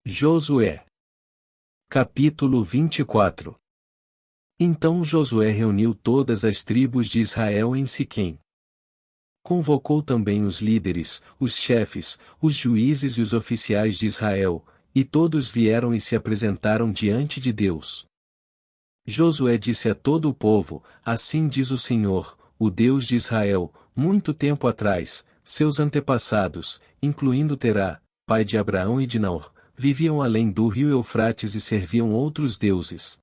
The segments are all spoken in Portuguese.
Josué. Capítulo 24. Então Josué reuniu todas as tribos de Israel em Siquém. Convocou também os líderes, os chefes, os juízes e os oficiais de Israel, e todos vieram e se apresentaram diante de Deus. Josué disse a todo o povo: Assim diz o Senhor, o Deus de Israel, muito tempo atrás, seus antepassados, incluindo Terá, pai de Abraão e de Naor, viviam além do rio Eufrates e serviam outros deuses.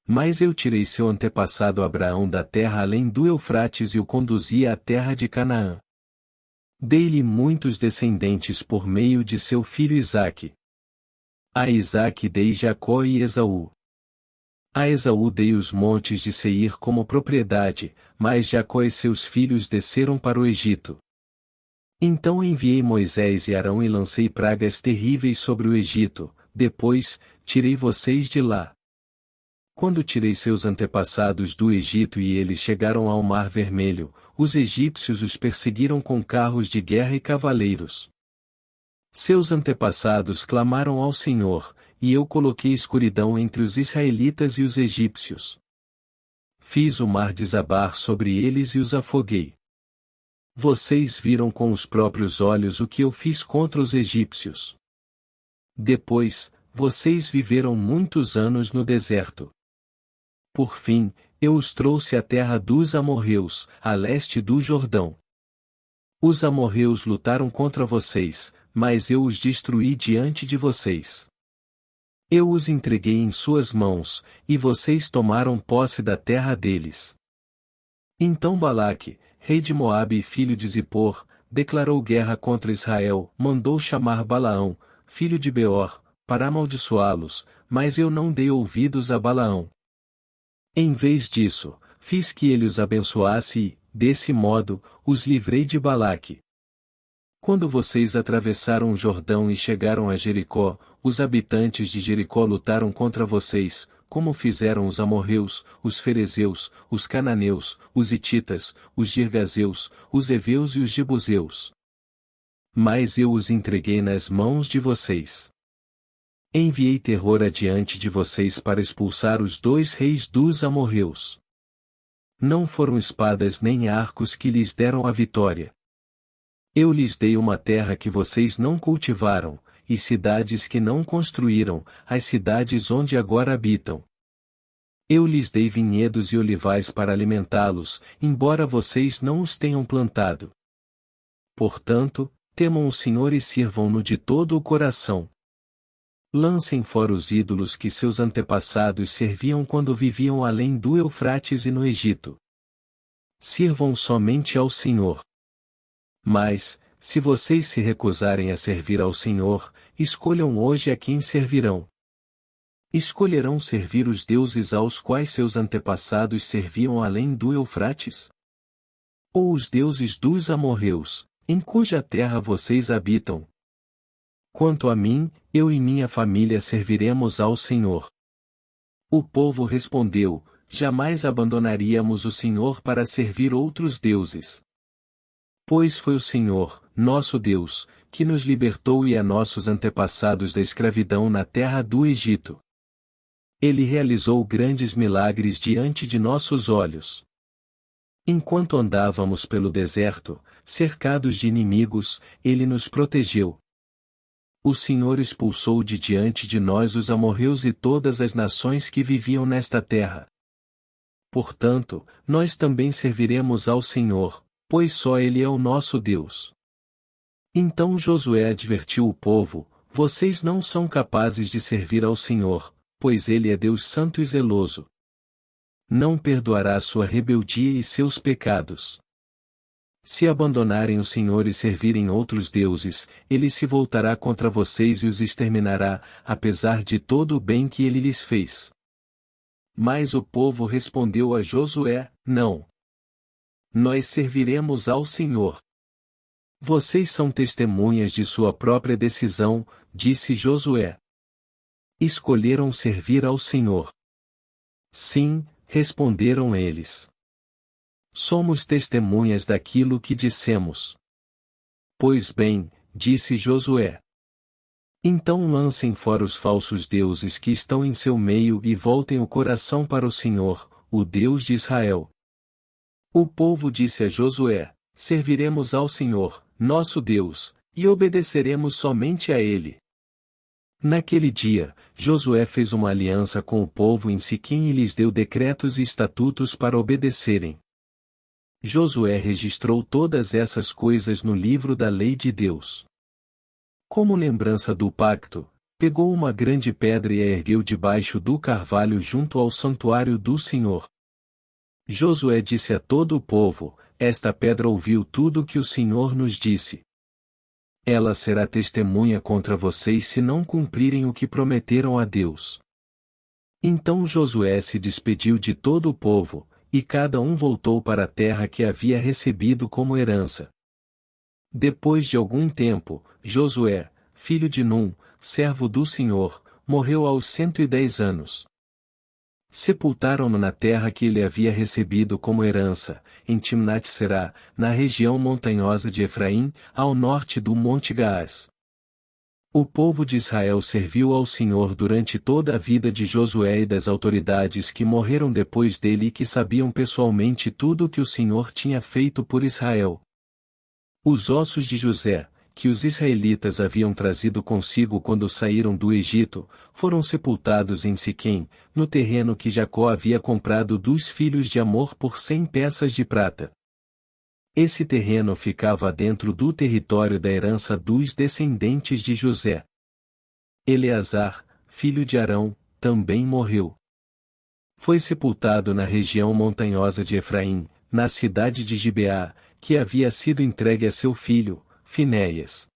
Mas eu tirei seu antepassado Abraão da terra além do Eufrates e o conduzi à terra de Canaã. Dei-lhe muitos descendentes por meio de seu filho Isaque. A Isaque dei Jacó e Esaú. A Esaú dei os montes de Seir como propriedade, mas Jacó e seus filhos desceram para o Egito. Então enviei Moisés e Arão e lancei pragas terríveis sobre o Egito, depois, tirei vocês de lá. Quando tirei seus antepassados do Egito e eles chegaram ao Mar Vermelho, os egípcios os perseguiram com carros de guerra e cavaleiros. Seus antepassados clamaram ao Senhor, e eu coloquei escuridão entre os israelitas e os egípcios. Fiz o mar desabar sobre eles e os afoguei. Vocês viram com os próprios olhos o que eu fiz contra os egípcios. Depois, vocês viveram muitos anos no deserto. Por fim, eu os trouxe à terra dos amorreus, a leste do Jordão. Os amorreus lutaram contra vocês, mas eu os destruí diante de vocês. Eu os entreguei em suas mãos, e vocês tomaram posse da terra deles. Então Balaque, rei de Moabe e filho de Zippor, declarou guerra contra Israel, mandou chamar Balaão, filho de Beor, para amaldiçoá-los, mas eu não dei ouvidos a Balaão. Em vez disso, fiz que ele os abençoasse e, desse modo, os livrei de Balaque. Quando vocês atravessaram o Jordão e chegaram a Jericó, os habitantes de Jericó lutaram contra vocês, como fizeram os amorreus, os ferezeus, os cananeus, os hititas, os girgazeus, os heveus e os jebuseus. Mas eu os entreguei nas mãos de vocês. Enviei terror adiante de vocês para expulsar os 2 reis dos amorreus. Não foram espadas nem arcos que lhes deram a vitória. Eu lhes dei uma terra que vocês não cultivaram, e cidades que não construíram, as cidades onde agora habitam. Eu lhes dei vinhedos e olivais para alimentá-los, embora vocês não os tenham plantado. Portanto, temam o Senhor e sirvam-no de todo o coração. Lancem fora os ídolos que seus antepassados serviam quando viviam além do Eufrates e no Egito. Sirvam somente ao Senhor. Mas, se vocês se recusarem a servir ao Senhor, escolham hoje a quem servirão. Escolherão servir os deuses aos quais seus antepassados serviam além do Eufrates? Ou os deuses dos amorreus, em cuja terra vocês habitam? Quanto a mim, eu e minha família serviremos ao Senhor. O povo respondeu: Jamais abandonaríamos o Senhor para servir outros deuses. Pois foi o Senhor, nosso Deus, que nos libertou e a nossos antepassados da escravidão na terra do Egito. Ele realizou grandes milagres diante de nossos olhos. Enquanto andávamos pelo deserto, cercados de inimigos, ele nos protegeu. O Senhor expulsou de diante de nós os amorreus e todas as nações que viviam nesta terra. Portanto, nós também serviremos ao Senhor, pois só Ele é o nosso Deus. Então Josué advertiu o povo: Vocês não são capazes de servir ao Senhor, pois Ele é Deus santo e zeloso. Não perdoará sua rebeldia e seus pecados. Se abandonarem o Senhor e servirem outros deuses, Ele se voltará contra vocês e os exterminará, apesar de todo o bem que Ele lhes fez. Mas o povo respondeu a Josué: Não. Nós serviremos ao Senhor. Vocês são testemunhas de sua própria decisão, disse Josué. Escolheram servir ao Senhor. Sim, responderam eles. Somos testemunhas daquilo que dissemos. Pois bem, disse Josué. Então lancem fora os falsos deuses que estão em seu meio e voltem o coração para o Senhor, o Deus de Israel. O povo disse a Josué: serviremos ao Senhor, nosso Deus, e obedeceremos somente a Ele. Naquele dia, Josué fez uma aliança com o povo em Siquém e lhes deu decretos e estatutos para obedecerem. Josué registrou todas essas coisas no livro da lei de Deus. Como lembrança do pacto, pegou uma grande pedra e a ergueu debaixo do carvalho junto ao santuário do Senhor. Josué disse a todo o povo: esta pedra ouviu tudo o que o Senhor nos disse. Ela será testemunha contra vocês se não cumprirem o que prometeram a Deus. Então Josué se despediu de todo o povo, e cada um voltou para a terra que havia recebido como herança. Depois de algum tempo, Josué, filho de Num, servo do Senhor, morreu aos 110 anos. Sepultaram-no na terra que ele havia recebido como herança, em Timnat-Será, na região montanhosa de Efraim, ao norte do Monte Gaás. O povo de Israel serviu ao Senhor durante toda a vida de Josué e das autoridades que morreram depois dele e que sabiam pessoalmente tudo o que o Senhor tinha feito por Israel. Os ossos de José, que os israelitas haviam trazido consigo quando saíram do Egito, foram sepultados em Siquém, no terreno que Jacó havia comprado dos filhos de Amor por 100 peças de prata. Esse terreno ficava dentro do território da herança dos descendentes de José. Eleazar, filho de Arão, também morreu. Foi sepultado na região montanhosa de Efraim, na cidade de Gibeá, que havia sido entregue a seu filho, Finéias.